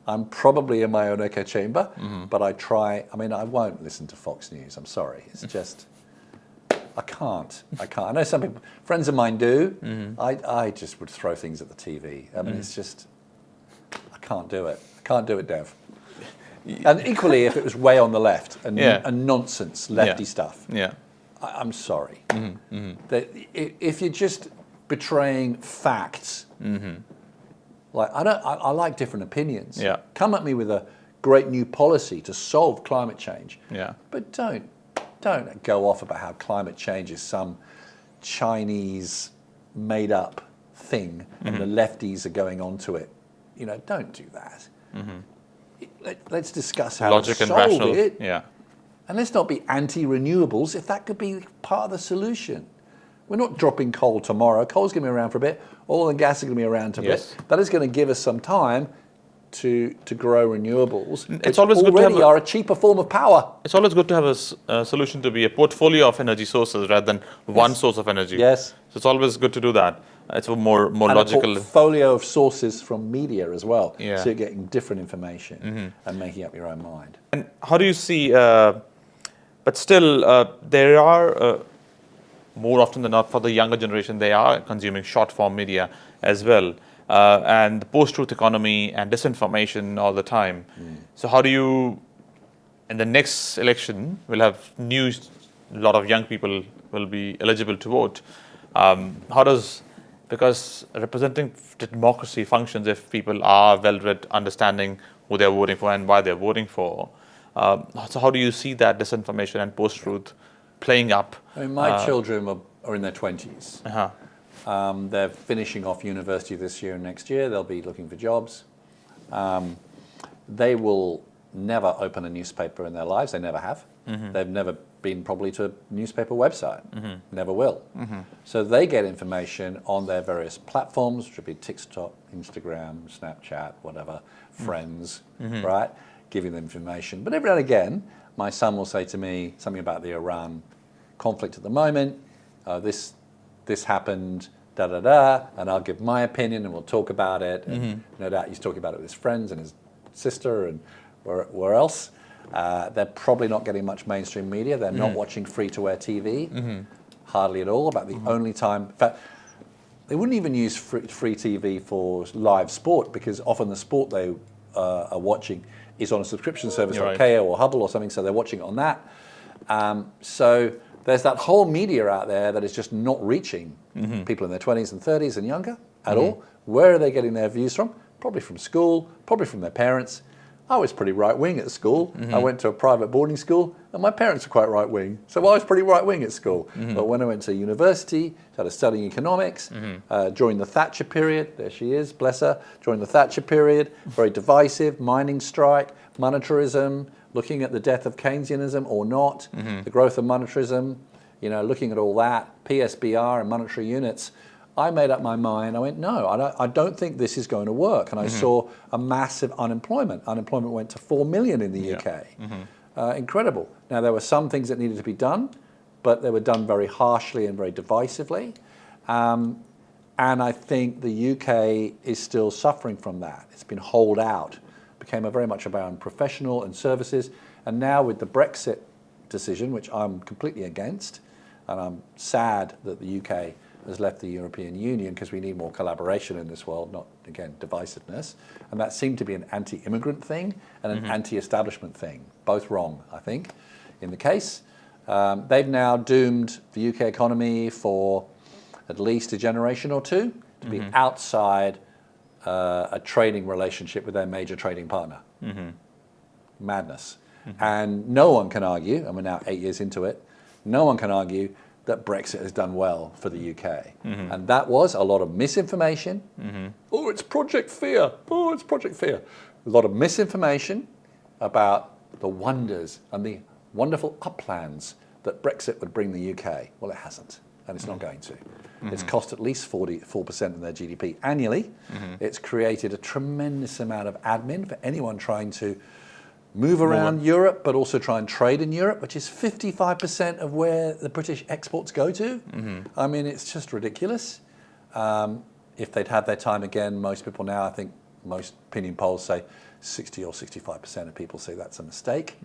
I'm probably in my own echo chamber, but I try. I mean, I won't listen to Fox News. I'm sorry. It's just, I can't. I know some people, friends of mine do. I just would throw things at the TV. I mean, it's just, I can't do it. Can't do it, Dev. And equally, if it was way on the left and nonsense, lefty stuff, I'm sorry. That if you're just betraying facts, like I like different opinions. Come at me with a great new policy to solve climate change, but don't go off about how climate change is some Chinese made-up thing and the lefties are going onto it. Don't do that. Let's discuss how logic to and solve rational, it. And let's not be anti-renewables if that could be part of the solution. We're not dropping coal tomorrow. Coal's going to be around for a bit. Oil and gas are going to be around a bit. That is going to give us some time to grow renewables. It's always good to have are a cheaper form of power. It's always good to have a solution to be a portfolio of energy sources rather than one source of energy. So it's always good to do that. It's a more logical. A portfolio of sources from media as well. So you're getting different information and making up your own mind. And how do you see, but still there are, more often than not for the younger generation, they are consuming short form media as well. And the post-truth economy and disinformation all the time. So how do you, in the next election, we'll have a lot of young people will be eligible to vote. Because representing democracy functions if people are well-read, understanding who they're voting for and why they're voting for. So how do you see that disinformation and post-truth playing up? I mean, my children are in their 20s. They're finishing off university this year and next year. They'll be looking for jobs. They will never open a newspaper in their lives. They never have. They've never been probably to a newspaper website. Never will. So they get information on their various platforms, which would be TikTok, Instagram, Snapchat, whatever, friends, right? Giving them information. But every now and again, my son will say to me something about the Iran conflict at the moment. This happened, and I'll give my opinion and we'll talk about it. And no doubt he's talking about it with his friends and his sister and where else. They're probably not getting much mainstream media. They're not watching free-to-air TV, hardly at all. About the only time, in fact, they wouldn't even use free TV for live sport because often the sport they are watching is on a subscription service like KO or Hubble or something, so they're watching it on that. So there's that whole media out there that is just not reaching people in their 20s and 30s and younger at all. Where are they getting their views from? Probably from school, probably from their parents. I was pretty right-wing at school. I went to a private boarding school, and my parents were quite right-wing. So I was pretty right-wing at school. But when I went to university, started studying economics, during the Thatcher period, there she is, bless her, during the Thatcher period, very divisive, mining strike, monetarism, looking at the death of Keynesianism or not, the growth of monetarism, looking at all that, PSBR and monetary units. I made up my mind. I went, no, I don't think this is going to work. And I saw a massive unemployment. Unemployment went to 4 million in the UK. Incredible. Now, there were some things that needed to be done, but they were done very harshly and very divisively. And I think the UK is still suffering from that. It's been holed out. Became very much about professional and services. And now with the Brexit decision, which I'm completely against, and I'm sad that the UK has left the European Union because we need more collaboration in this world, not, again, divisiveness. And that seemed to be an anti-immigrant thing and an anti-establishment thing. Both wrong, I think, in the case. They've now doomed the UK economy for at least a generation or two to be outside a trading relationship with their major trading partner. Madness. And no one can argue, and we're now 8 years into it, no one can argue that Brexit has done well for the UK. And that was a lot of misinformation. Oh, it's Project Fear. Oh, it's Project Fear. A lot of misinformation about the wonders and the wonderful uplands that Brexit would bring the UK. Well, it hasn't, and it's not going to. It's cost at least 44% of their GDP annually. It's created a tremendous amount of admin for anyone trying to move around Europe, but also try and trade in Europe, which is 55% of where the British exports go to. I mean, it's just ridiculous. If they'd had their time again, most people now, I think most opinion polls say 60 or 65% of people say that's a mistake.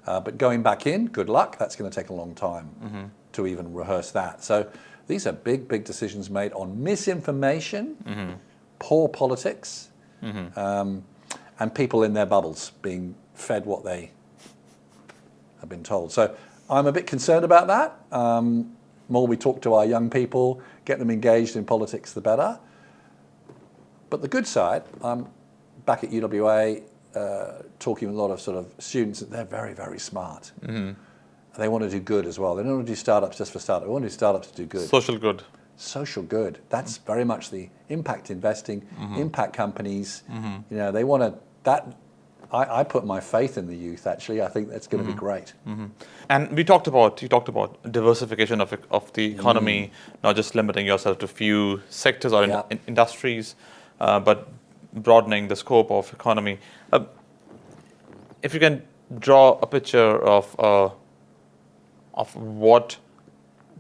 But going back in, good luck. That's going to take a long time to even rehearse that. So these are big, big decisions made on misinformation, poor politics, and people in their bubbles being fed what they have been told. So I'm a bit concerned about that. More we talk to our young people, get them engaged in politics, the better. But the good side, I'm back at UWA talking with a lot of sort of students that they're very, very smart. They want to do good as well. They don't want to do startups just for startups. They want to do startups to do good. Social good. Social good. That's very much the impact investing, impact companies. They want to, that, I put my faith in the youth, actually. I think that's going to be great. And you talked about diversification of the economy, not just limiting yourself to few sectors or industries, but broadening the scope of economy. If you can draw a picture of what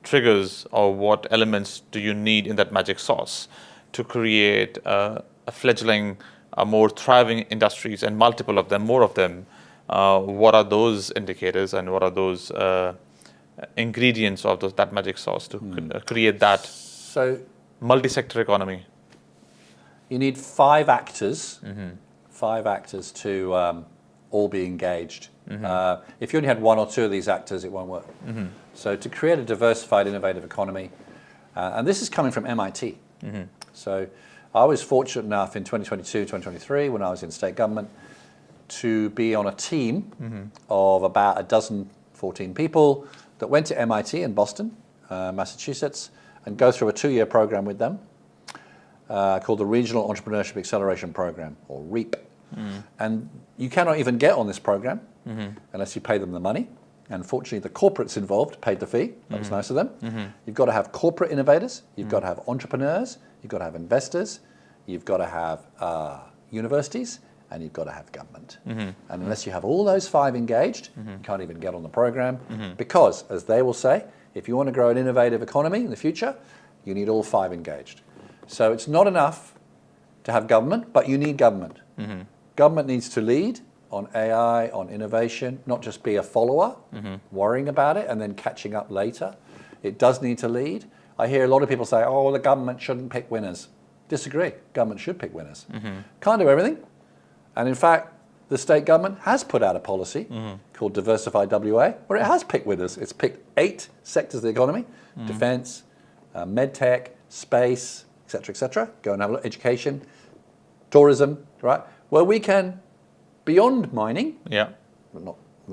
triggers or what elements do you need in that magic sauce to create a fledgling, more thriving industries and multiple of them, more of them, what are those indicators and what are those ingredients of that magic sauce to create that multi-sector economy? You need 5 actors, 5 actors to all be engaged. If you only had 1 or 2 of these actors, it won't work. So to create a diversified, innovative economy, and this is coming from MIT. So I was fortunate enough in 2022, 2023, when I was in state government, to be on a team of about a dozen, 14 people that went to MIT in Boston, Massachusetts, and go through a 2-year program with them called the Regional Entrepreneurship Acceleration Program, or REAP. And you cannot even get on this program unless you pay them the money. And fortunately, the corporates involved paid the fee. That was nice of them. You've got to have corporate innovators. You've got to have entrepreneurs. You've got to have investors. You've got to have universities. And you've got to have government. And unless you have all those 5 engaged, you can't even get on the program. Because, as they will say, if you want to grow an innovative economy in the future, you need all 5 engaged. So it's not enough to have government, but you need government. Government needs to lead on AI, on innovation, not just be a follower, worrying about it and then catching up later. It does need to lead. I hear a lot of people say, oh, the government shouldn't pick winners. Disagree. Government should pick winners. Can't do everything. And in fact, the state government has put out a policy called Diversified WA, where it has picked winners. It's picked 8 sectors of the economy: defence, medtech, space, etc. Go and have a look. Education, tourism, right? Where we can, beyond mining. Yeah. We're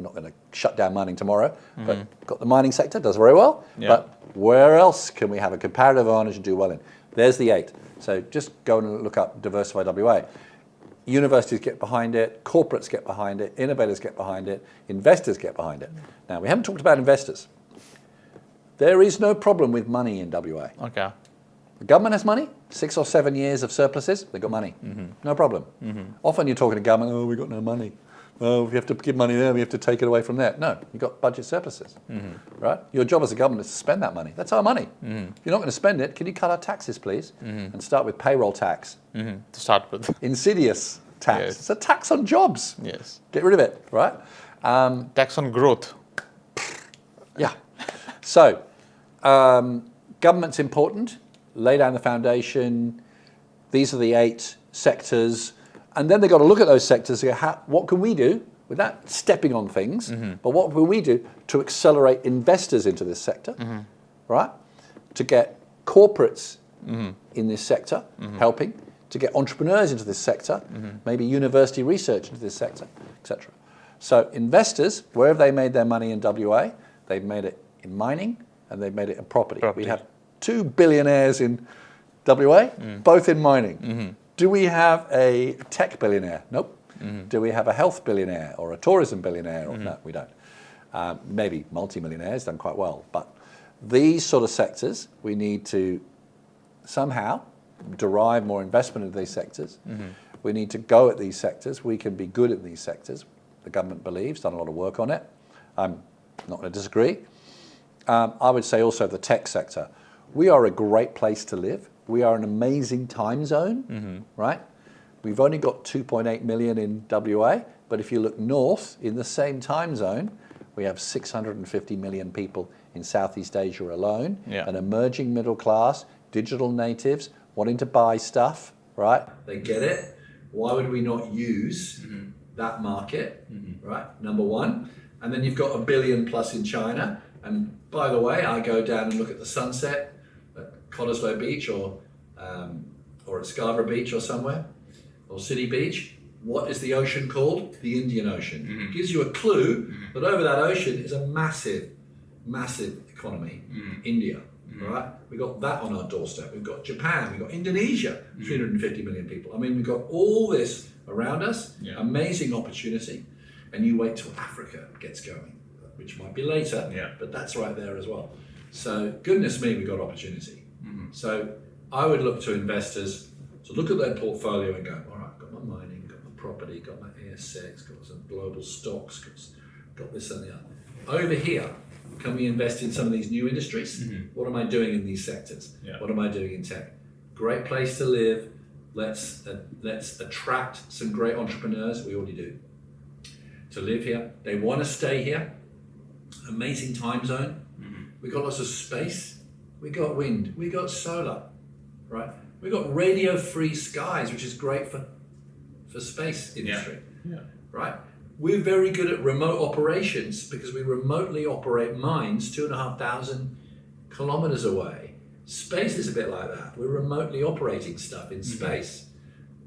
not going to shut down mining tomorrow, but got the mining sector, does very well. Yeah. But where else can we have a comparative advantage and do well in? There's the 8. So just go and look up Diversified WA. Universities get behind it, corporates get behind it, innovators get behind it, investors get behind it. Now, we haven't talked about investors. There is no problem with money in WA. Okay. The government has money, 6 or 7 years of surpluses, they've got money. No problem. Often you're talking to government, oh, we've got no money. Oh, we have to give money there, we have to take it away from there. No, you've got budget surpluses, right? Your job as a government is to spend that money. That's our money. If you're not going to spend it, can you cut our taxes, please? And start with payroll tax. To start with. Insidious tax. Yes. It's a tax on jobs. Yes. Get rid of it, right? Tax on growth. Yeah. So, government's important. Lay down the foundation. These are the 8 sectors. And then they've got to look at those sectors and go, what can we do without stepping on things, but what can we do to accelerate investors into this sector, right? To get corporates in this sector helping, to get entrepreneurs into this sector, maybe university research into this sector, etc. So investors, where have they made their money in WA? They've made it in mining and they've made it in property. We have 2 billionaires in WA, both in mining. Do we have a tech billionaire? Nope. Do we have a health billionaire or a tourism billionaire? No, we don't. Maybe multi-millionaires, done quite well. But these sort of sectors, we need to somehow derive more investment into these sectors. We need to go at these sectors. We can be good at these sectors. The government believes, done a lot of work on it. I'm not going to disagree. I would say also the tech sector. We are a great place to live. We are an amazing time zone, right? We've only got 2.8 million in WA, but if you look north in the same time zone, we have 650 million people in Southeast Asia alone, an emerging middle class, digital natives, wanting to buy stuff, right? They get it. Why would we not use that market, right? Number one. And then you've got 1 billion plus in China. And by the way, I go down and look at the sunset at Cottesloe Beach or at Scarborough Beach or somewhere, or City Beach. What is the ocean called? The Indian Ocean. It gives you a clue that over that ocean is a massive, massive economy, India, right? We've got that on our doorstep. We've got Japan, we've got Indonesia, 350 million people. I mean, we've got all this around us, amazing opportunity, and you wait till Africa gets going, which might be later, but that's right there as well. So goodness me, we've got opportunity. So I would look to investors to look at their portfolio and go, all right, got my mining, got my property, got my ASX, got some global stocks, got this and the other. Over here, can we invest in some of these new industries? What am I doing in these sectors? What am I doing in tech? Great place to live. Let's attract some great entrepreneurs. We already do. To live here. They want to stay here. Amazing time zone. We've got lots of space. We got wind. We got solar, right? We got radio-free skies, which is great for space industry, right? We're very good at remote operations because we remotely operate mines 2,500 kilometers away. Space is a bit like that. We're remotely operating stuff in space.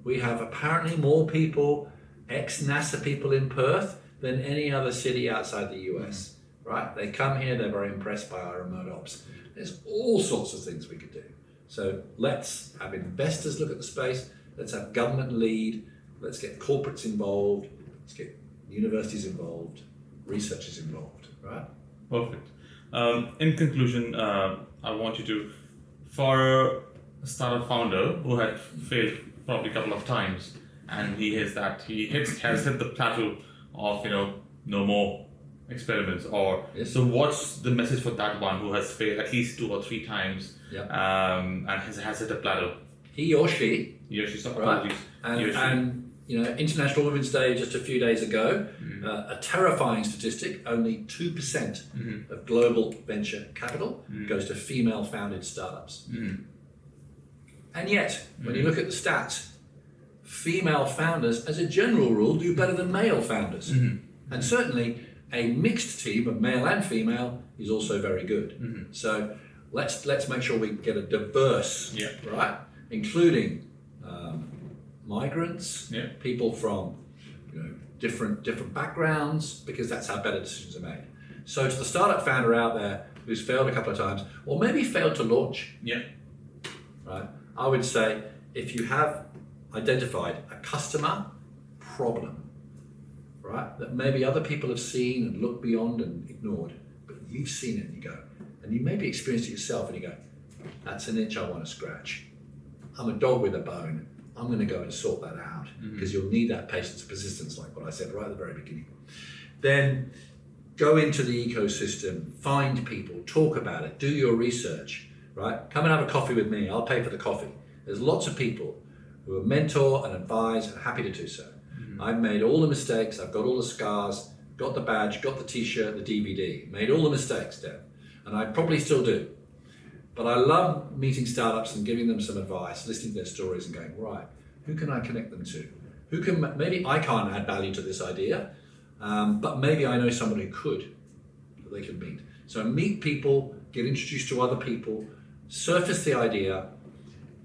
We have apparently more people, ex-NASA people in Perth than any other city outside the US, right? They come here, they're very impressed by our remote ops. There's all sorts of things we could do. So let's have investors look at the space, let's have government lead, let's get corporates involved, let's get universities involved, researchers involved, right? Perfect. In conclusion, I want you to, for a startup founder who had failed probably a couple of times, and has hit the plateau of no more experiments, or so what's the message for that one who has failed at least 2 or 3 times and has hit a plateau? He or she, apologies. And International Women's Day just a few days ago, a terrifying statistic: only 2% of global venture capital goes to female-founded startups. And yet, when you look at the stats, female founders, as a general rule, do better than male founders. And certainly a mixed team of male and female is also very good. So let's make sure we get a diverse, right, including migrants, people from different backgrounds, because that's how better decisions are made. So to the startup founder out there who's failed a couple of times, or maybe failed to launch, right, I would say if you have identified a customer problem, right, that maybe other people have seen and looked beyond and ignored, but you've seen it and you go, and you maybe experienced it yourself and you go, that's an itch I want to scratch. I'm a dog with a bone. I'm going to go and sort that out, because you'll need that patience and persistence, like what I said right at the very beginning. Then go into the ecosystem, find people, talk about it, do your research, right? Come and have a coffee with me. I'll pay for the coffee. There's lots of people who are mentor and advise and are happy to do so. I've made all the mistakes. I've got all the scars, got the badge, got the t-shirt, the DVD, made all the mistakes, Dev, and I probably still do. But I love meeting startups and giving them some advice, listening to their stories and going, right, who can I connect them to? Who can, maybe I can't add value to this idea, but maybe I know someone who could, that they can meet. So meet people, get introduced to other people, surface the idea,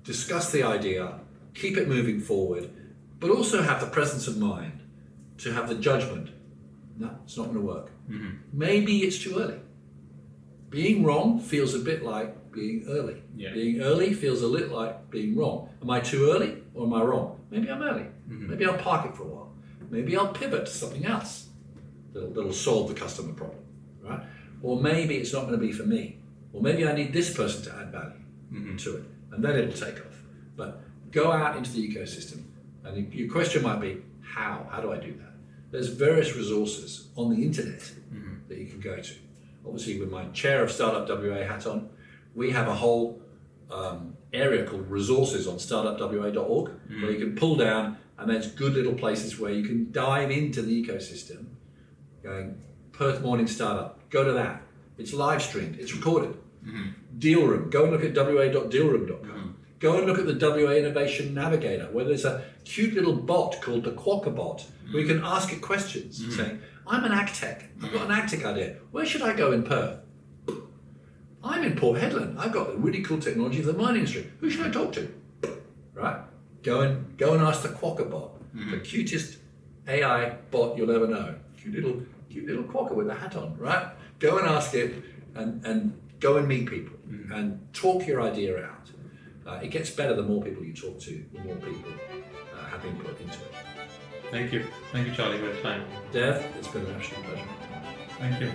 discuss the idea, keep it moving forward, but also have the presence of mind to have the judgment. No, it's not going to work. Maybe it's too early. Being wrong feels a bit like being early. Being early feels a little like being wrong. Am I too early or am I wrong? Maybe I'm early. Maybe I'll park it for a while. Maybe I'll pivot to something else that'll solve the customer problem, right? Or maybe it's not going to be for me. Or maybe I need this person to add value to it, and then it'll take off. But go out into the ecosystem, and your question might be, how? How do I do that? There's various resources on the internet that you can go to. Obviously, with my chair of Startup WA hat on, we have a whole area called resources on startupwa.org where you can pull down, and there's good little places where you can dive into the ecosystem. Going, Perth Morning Startup, go to that. It's live streamed, it's recorded. Deal Room, go and look at wa.dealroom.com. Go and look at the WA Innovation Navigator, where there's a cute little bot called the Quokka bot, where you can ask it questions, saying, I'm an agtech, I've got an agtech idea. Where should I go in Perth? I'm in Port Hedland, I've got the really cool technology of the mining industry. Who should I talk to? Right? Go and ask the Quokka bot, the cutest AI bot you'll ever know. Cute little Quokka with a hat on, right? Go and ask it, and go and meet people and talk your idea out. It gets better the more people you talk to, the more people have input into it. Thank you, Charlie, for your time. Dev, it's been an absolute pleasure. Thank you.